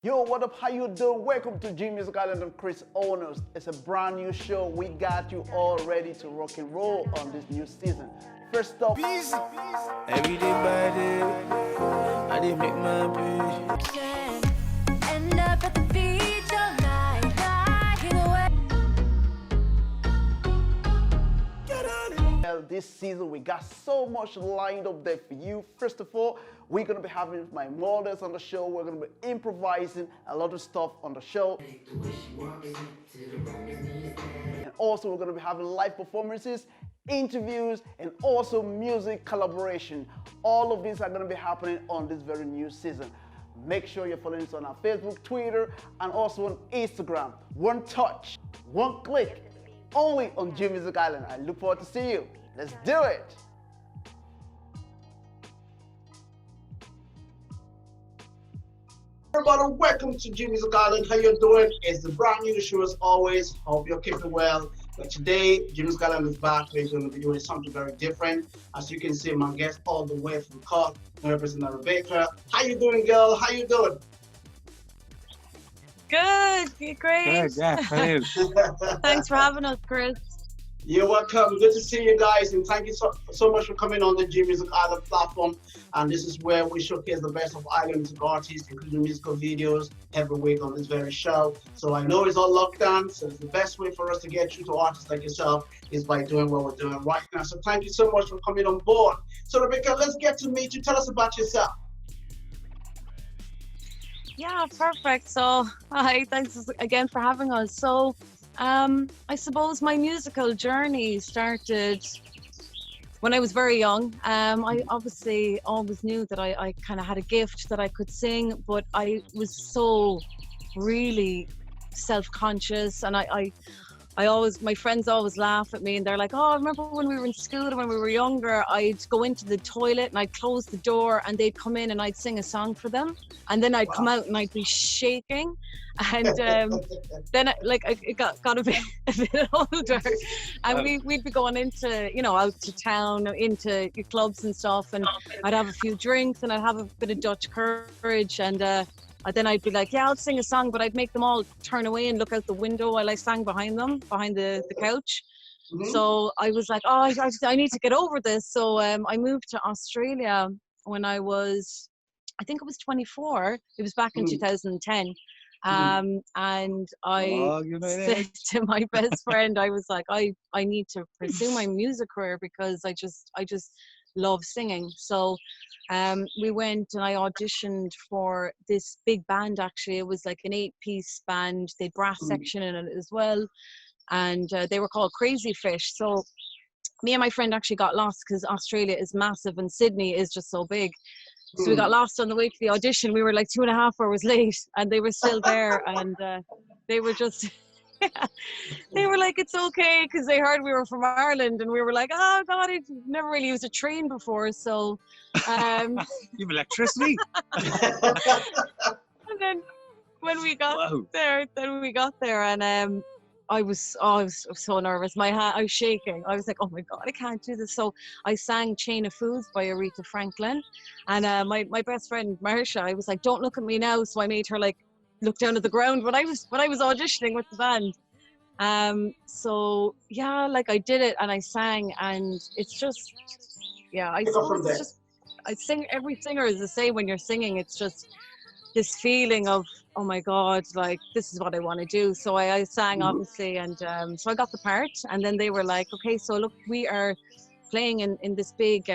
Yo, what up? How you doing? Welcome to G Music Island and Chris Owners. It's a brand new show. We got you all ready to rock and roll on this new season. First up, Every day by day, I did make my pay. End up at the beach all night, hiding away. well, this season we got so much lined up there for you. First of all, we're gonna be having my models on the show. We're gonna be improvising a lot of stuff on the show. And also we're gonna be having live performances, interviews, and also music collaboration. All of these are gonna be happening on this very new season. Make sure you're following us on our Facebook, Twitter, and also on Instagram. One touch, one click, only on G Music Island. I look forward to see you. Let's do it. Everybody, welcome to G Music Island. How you doing? It's the brand new show as always. Hope you're keeping well. But today, G Music Island is back. We're going to be doing something very different. As you can see, my guest all the way from Cork, representing Rebecca. How you doing, girl? How you doing? Good, great. Good, yeah, brilliant. Thanks for having us, Chris. You're welcome. Good to see you guys, and thank you so much for coming on the G Music Island platform. And this is where we showcase the best of island music artists, including musical videos, every week on this very show. So I know it's all lockdown, so the best way for us to get through to artists like yourself is by doing what we're doing right now. So thank you so much for coming on board. So Rebecca, let's get to meet you. Tell us about yourself. Yeah, perfect. So, hi, thanks again for having us. So, I suppose my musical journey started when I was very young. I obviously always knew that I kind of had a gift that I could sing, but I was so really self-conscious, and I always, my friends always laugh at me and they're like, oh, I remember when we were in school and when we were younger, I'd go into the toilet and I'd close the door and they'd come in and I'd sing a song for them. And then I'd come out and I'd be shaking. And then it got a bit older, and we'd be going into, out to town, into clubs and stuff. And I'd have a few drinks and I'd have a bit of Dutch courage. And then I'd be like, yeah, I'll sing a song, but I'd make them all turn away and look out the window while I sang behind them, behind the couch. Mm-hmm. So I was like, oh, I need to get over this. So I moved to Australia when I think it was 24. It was back in 2010. And I said to my best friend, I was like, I need to pursue my music career because I just love singing. So we went and I auditioned for this big band. Actually, it was like an 8-piece band. They had brass section in it as well, and they were called Crazy Fish. So me and my friend actually got lost because Australia is massive and Sydney is just so big. So we got lost on the way to the audition. We were like 2.5 hours late, and they were still there, and they were just. They were like, it's okay, because they heard we were from Ireland, and we were like, oh God, I've never really used a train before, so you have electricity. And then when we got there, and I was so nervous. I was shaking. I was like, oh my God, I can't do this. So I sang Chain of Fools by Aretha Franklin, and my best friend Marsha, I was like, don't look at me now. So I made her like look down at the ground when I was auditioning with the band. So yeah, like I did it and I sang, and it's just, yeah, I suppose it's just, every singer is the same when you're singing. It's just this feeling of, oh my God, like this is what I want to do. So I sang obviously, and so I got the part, and then they were like, okay, so look, we are playing in this big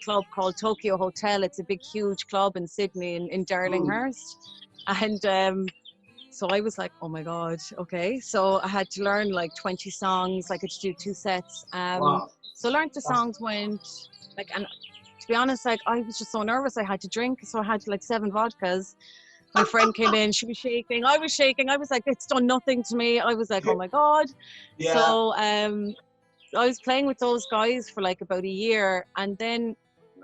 club called Tokyo Hotel. It's a big, huge club in Sydney, in Darlinghurst. And so I was like, oh my God, okay. So I had to learn like 20 songs. I could do 2 sets. So I learned the songs, went like, and to be honest, like I was just so nervous. I had to drink. So I had like 7 vodkas. My friend came in, she was shaking. I was shaking. I was like, it's done nothing to me. I was like, oh my God. Yeah. So I was playing with those guys for like about a year, and then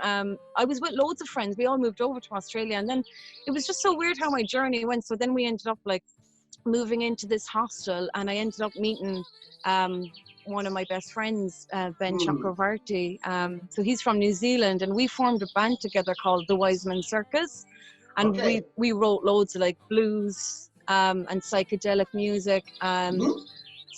I was with loads of friends. We all moved over to Australia, and then it was just so weird how my journey went. So then we ended up like moving into this hostel, and I ended up meeting one of my best friends, Ben Chakravarti. So he's from New Zealand, and we formed a band together called the Wiseman Circus. and Okay. we wrote loads of like blues and psychedelic music. Mhm.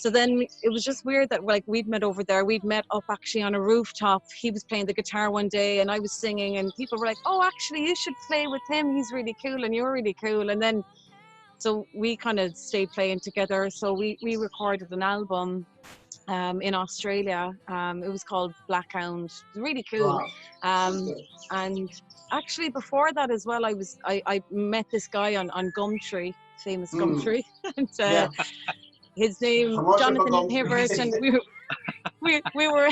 So then it was just weird that like we'd met over there. We'd met up actually on a rooftop. He was playing the guitar one day and I was singing, and people were like, "Oh, actually, you should play with him. He's really cool and you're really cool." And then so we kind of stayed playing together. So we recorded an album in Australia. It was called Black Hound. It was really cool. Wow. Um, Okay. and actually before that as well, I met this guy on Gumtree, famous Mm. Gumtree, and Yeah. his name Promotion for Jonathan Gumtree. Hibbert, and we were.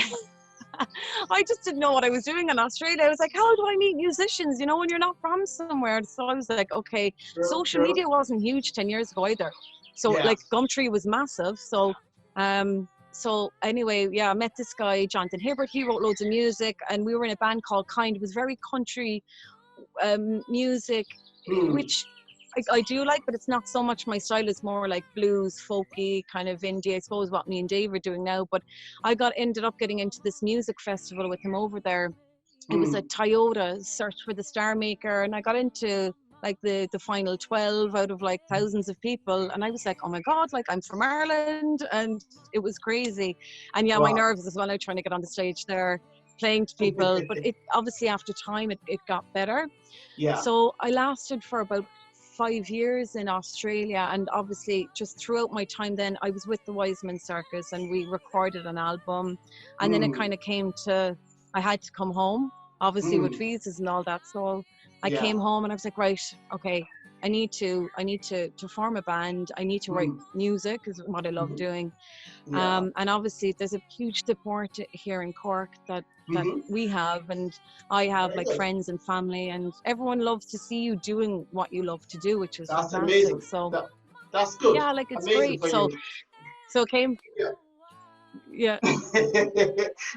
I just didn't know what I was doing in Australia. I was like, how do I meet musicians? You know, when you're not from somewhere. So I was like, okay. True, Social true. media wasn't huge 10 years ago either. So Yeah. like Gumtree was massive. So anyway, yeah, I met this guy, Jonathan Hibbert. He wrote loads of music, and we were in a band called Kind. It was very country music, Mm. which I do like, but it's not so much my style. It's more like blues, folky, kind of indie, I suppose, what me and Dave are doing now. But I ended up getting into this music festival with him over there. It was a Toyota Search for the Star Maker, and I got into like the final 12 out of like thousands of people, and I was like, oh my god, like I'm from Ireland, and it was crazy. And yeah, my Wow. nerves as well, now trying to get on the stage there playing to people, but it obviously after time it got better. Yeah. So I lasted for about 5 years in Australia, and obviously just throughout my time then I was with the Wiseman Circus and we recorded an album, and then it kind of came to I had to come home, obviously with visas and all that. So I Yeah. came home and I was like, right, okay, I need to form a band. I need to write music, is what I love doing. Yeah. And obviously there's a huge support here in Cork that we have, and I have Very like good. friends and family, and everyone loves to see you doing what you love to do, which is That's fantastic. amazing. So That's good. yeah, like it's Amazing great. for So you. it came. Yeah. Yeah.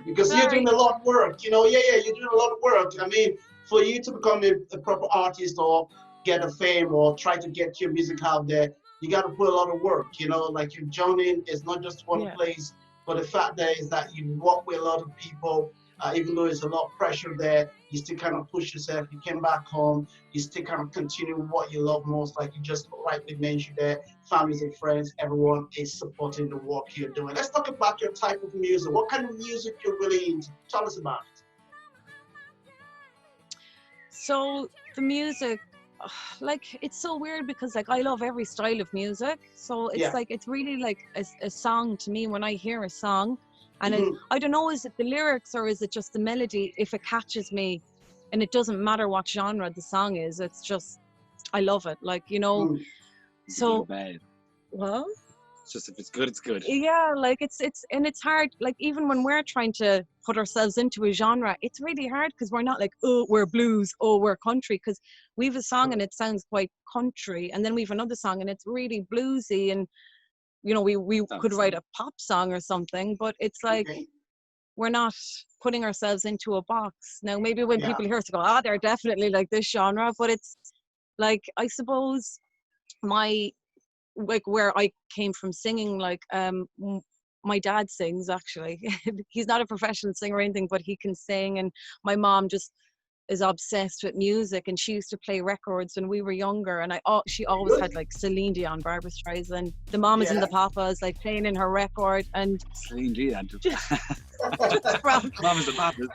Because you're doing Sorry. a lot of work, you know. Yeah, you're doing a lot of work. I mean, for you to become a proper artist or get a fame or try to get your music out there, you got to put a lot of work, you know. Like your journey is not just one Yeah. place, but the fact there is that you work with a lot of people. Even though there's a lot of pressure there, you still kind of push yourself. You came back home, you still kind of continue what you love most, like you just rightly mentioned there. Families and friends, everyone is supporting the work you're doing. Let's talk about your type of music. What kind of music you're really into? Tell us about it. So the music, like it's so weird because like I love every style of music. So it's Yeah. like it's really like a song to me when I hear a song. And Mhm. I don't know, is it the lyrics or is it just the melody? If it catches me, and it doesn't matter what genre the song is, it's just, I love it. Like, you know, Mm. so, Bad. well, It's just if it's good, it's good. yeah, like and it's hard. Like even when we're trying to put ourselves into a genre, it's really hard because we're not like, oh, we're blues, oh, we're country. Because we have a song and it sounds quite country. And then we have another song and it's really bluesy, and you know, we could write a pop song or something, but it's like Okay. we're not putting ourselves into a box. Now, maybe when Yeah. people hear us go, they're definitely like this genre, but it's like, I suppose like where I came from singing, like my dad sings actually. He's not a professional singer or anything, but he can sing, and my mom just is obsessed with music, and she used to play records when we were younger, and she always had like Celine Dion, Barbra Streisand, the Mamas and the Papas, like playing in her record, and Celine Dion. just from Mama's the Papas.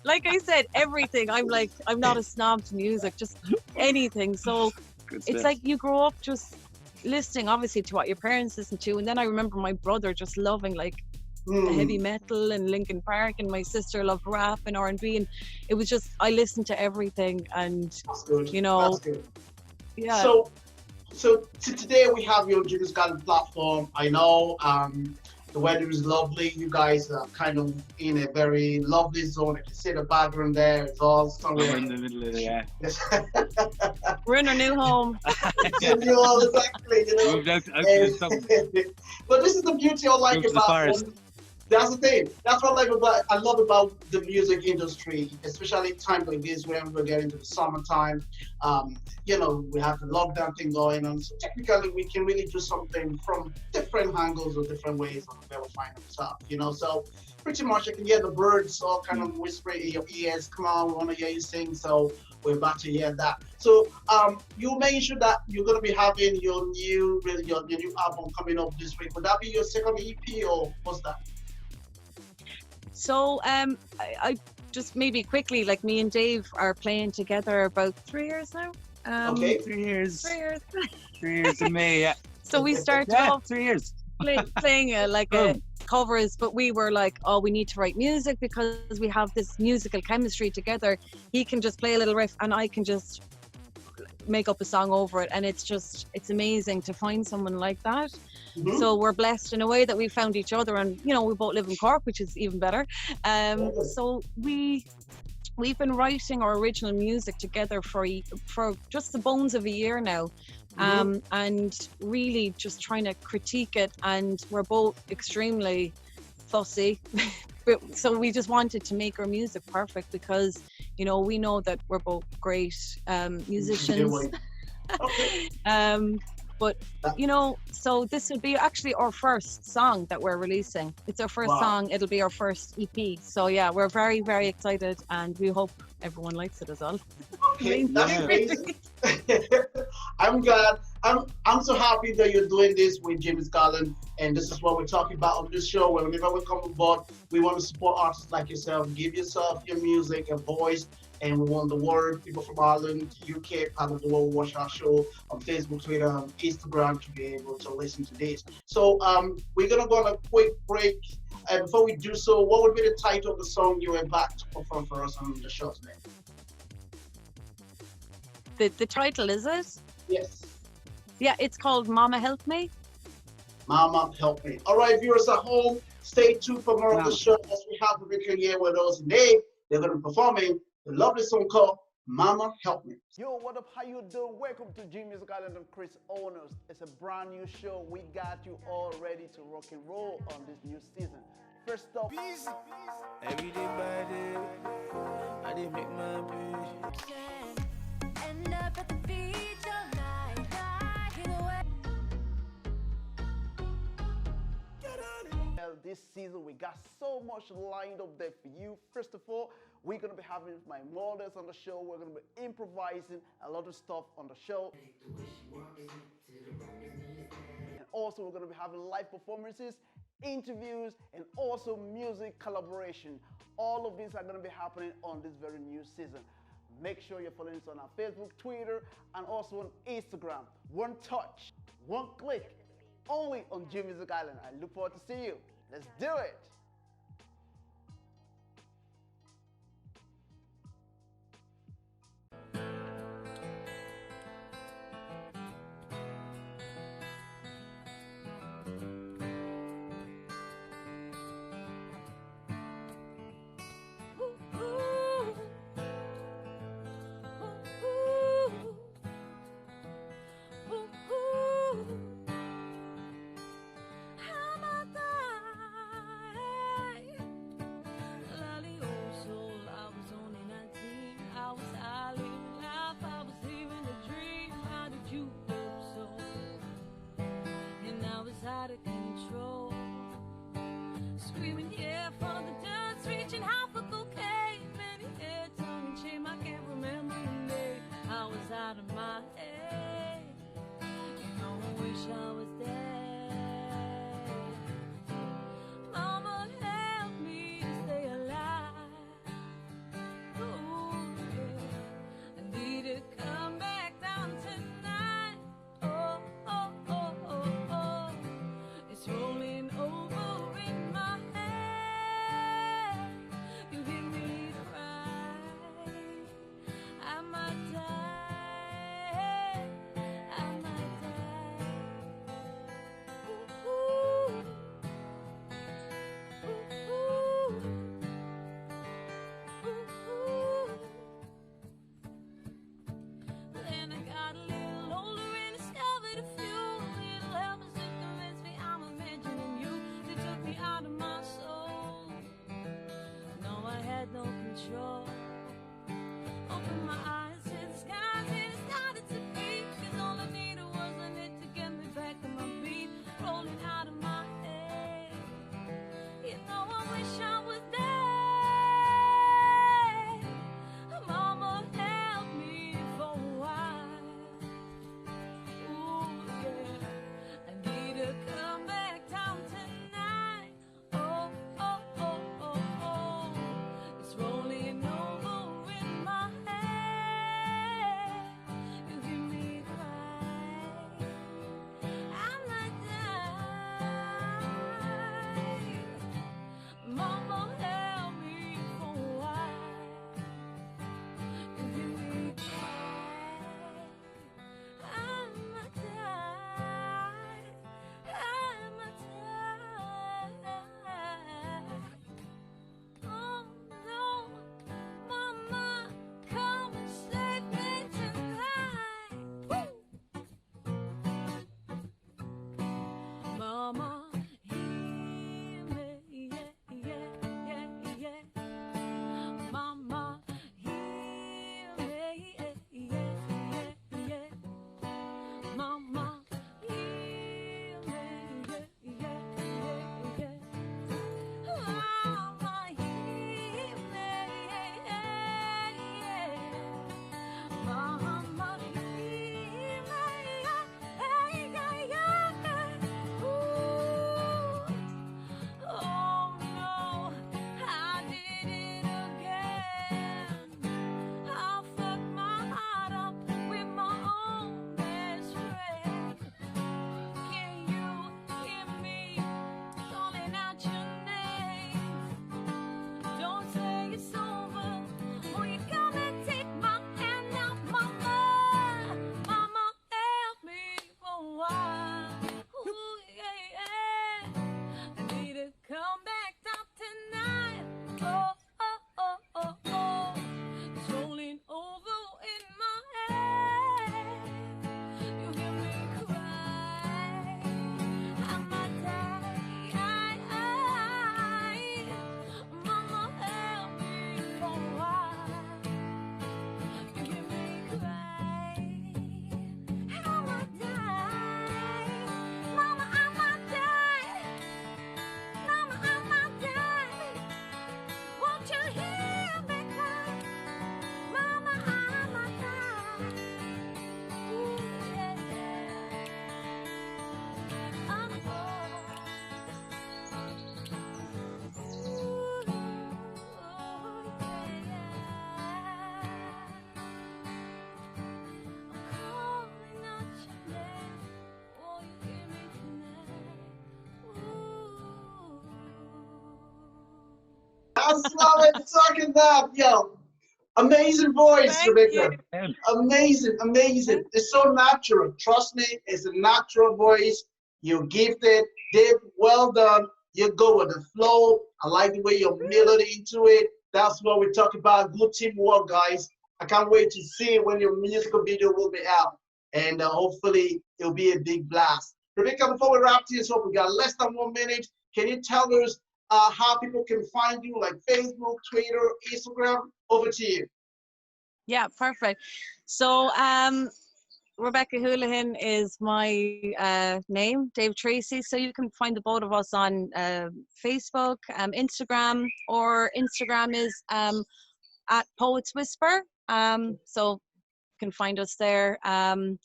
like I said, everything. I'm not a snob to music, just anything. So Good it's stuff. like you grow up just listening obviously to what your parents listen to, and then I remember my brother just loving like the heavy metal and Linkin Park, and my sister loved rap and R&B, and it was just, I listened to everything, and That's good. you know, That's good. yeah. So today we have your Jimmy Garden platform. I know the weather is lovely. You guys are kind of in a very lovely zone. I can see the background there. It's all We're somewhere. in the middle of the We're in our new home. You know, exactly, you know. Moved out to the summer. But this is the beauty I like Moved to the about forest. That's the thing. That's what I love about the music industry, especially times like this when we're getting to the summertime. We have the lockdown thing going on. So technically, we can really do something from different angles or different ways of where we find ourselves. So pretty much you can hear the birds all kind of whispering in your ears. Come on, we want to hear you sing. So we're about to hear that. So you mentioned that you're going to be having your new album coming up this week. Would that be your second EP or what's that? So I just maybe quickly, like me and Dave are playing together about 3 years now. Okay. 3 years. 3 years. 3 years in May, yeah. So we started Yeah, off 3 years. playing covers, but we were like, oh, we need to write music because we have this musical chemistry together. He can just play a little riff and I can just make up a song over it, and it's amazing to find someone like that. Mhm. So we're blessed in a way that we found each other, and we both live in Cork, which is even better. So we've been writing our original music together for just the bones of a year now. And really just trying to critique it, and we're both extremely fussy. So we just wanted to make our music perfect because we know that we're both great musicians. Okay. But so this will be actually our first song that we're releasing. It's our first Wow. song. It'll be our first EP. So yeah, we're very, very excited, and we hope everyone likes it as well. Okay, that's Yeah. amazing. I'm glad. I'm so happy that you're doing this with James Garland, and this is what we're talking about on this show. Whenever we come aboard, we want to support artists like yourself. Give yourself your music a voice, and we want the world, people from Ireland, UK, part of the world, watch our show on Facebook, Twitter, and Instagram to be able to listen to this. So we're gonna go on a quick break. And before we do so, what would be the title of the song you were about to perform for us on the show today? The title, is it? Yes. Yeah, it's called Mama Help Me. Mama, help me. All right, viewers at home, stay tuned for more of the Mama. show as we have Rebecca here with us today. They're going to be performing the lovely song called Mama, Help Me. Yo, what up? How you doing? Welcome to G Music Island and Chris Owners. It's a brand new show. We got you all ready to rock and roll on this new season. First up, Every day by day, I did make my peace. End up at the beach all night, hiding away. well, this season we got so much lined up there for you. First of all, we're going to be having my models on the show. We're going to be improvising a lot of stuff on the show. And also we're going to be having live performances, interviews, and also music collaboration. All of these are going to be happening on this very new season. Make sure you're following us on our Facebook, Twitter, and also on Instagram. One touch, one click, only on G Music Island. I look forward to see you. Let's do it. Out of control, screaming yeah for the dust, reaching out for cocaine, many hair, tongue and shame. I can't remember the name. I was out of my head. I wish I was dead. Mama, help me to stay alive. Ooh, yeah. I need to come back down tonight. Oh, oh, oh, oh, oh. It's rolling over in my head. That's what I'm talking about, yo. Amazing voice, Thank Rebecca. you. Amazing, amazing. It's so natural. Trust me, it's a natural voice. You're gifted. Dave, well done. You go with the flow. I like the way you're melody into it. That's what we talk about. Good teamwork, guys. I can't wait to see when your musical video will be out. And hopefully it'll be a big blast. Rebecca, before we wrap this up, we got less than 1 minute. Can you tell us how people can find you, like Facebook, Twitter, Instagram? Over to you. Yeah, perfect. So Rebecca Houlihan is my name, Dave Tracy. So you can find the both of us on Facebook, Instagram, or Instagram is at Poets Whisper. So you can find us there. And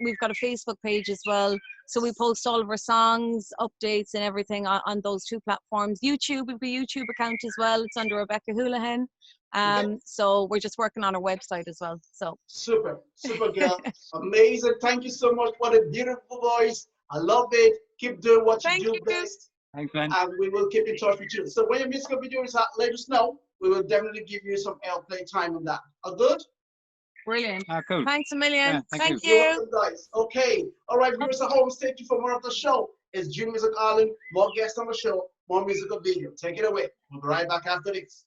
we've got a Facebook page as well. So we post all of our songs, updates, and everything on those two platforms. YouTube, we've a YouTube account as well. It's under Rebecca Houlihan. So we're just working on our website as well. So super, super girl, amazing. Thank you so much. What a beautiful voice. I love it. Keep doing what you Thank do you. best, Thanks, man. and we will keep in touch with you. So when your musical video is out, let us know. We will definitely give you some airplay time on that. All good? Brilliant. Cool. Thanks a million. Yeah, thank Thank You're you. welcome, guys. Okay. All right, viewers at home, stay tuned for more of the show. It's June Music Island. More guests on the show, more musical video. Take it away. We'll be right back after this.